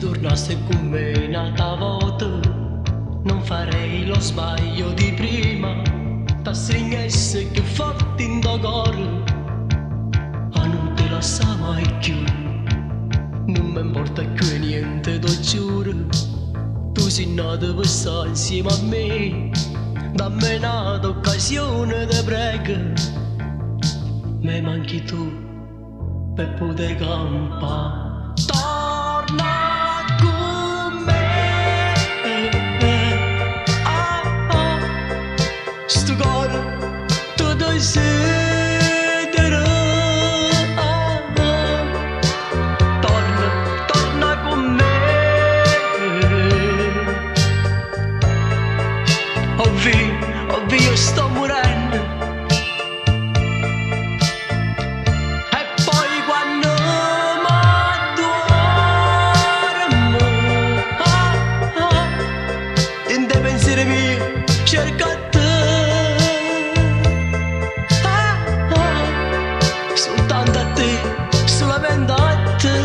tornasse con me un'altra volta, non farei lo sbaglio di prima. T'assegnesse più forte in tuo cuore, ma non te la sa mai più. Non mi importa più niente, ti giuro. Tu sei nato per stare insieme a me. Dammi un'altra occasione, ti prego. Mi manchi tu per poter campare. Torna con me, sto cuore tu desidera. Torna con me, ovvio sto morendo. Cerca te, soltanto a te, solamente a te,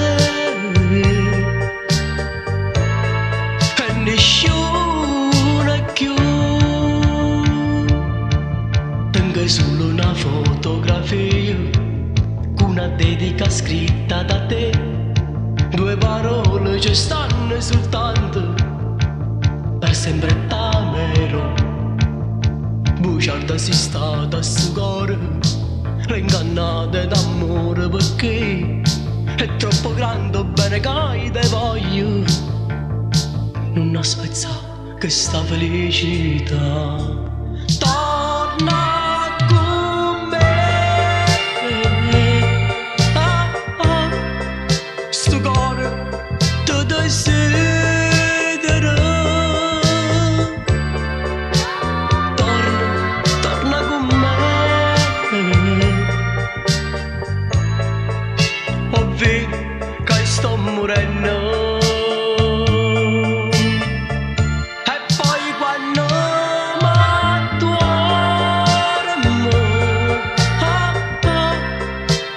e nessuno più. Tengo solo una fotografia con una dedica scritta da te. Due parole ci stanno soltanto, per sempre t'amerò. Bugiarda si stata a sto cuore, ingannata d'amore, perché è troppo grande bene che te voglio. Non aspettare che sta felicità. Torna con me, sto cuore ti desidera. Ovvio che sto morendo, e poi quando m'adormo,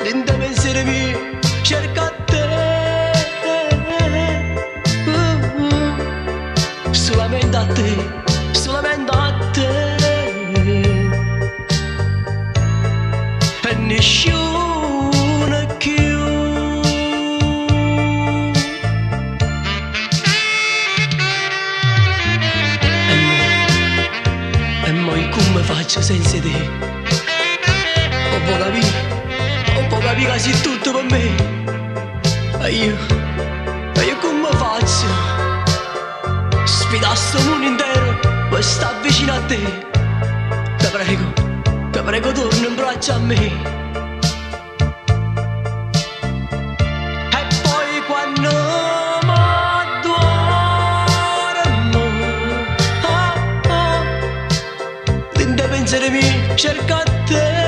dentro pensieri miei cerca te, solamente a te, solamente a te, e nessuno più. Come faccio senza te? Non può capire che sei tutto per me. E io come faccio? Sfidare sto mondo intero per stare vicino a te. Ti prego torna in braccio a me. E poi quando pensieri miei cerca te,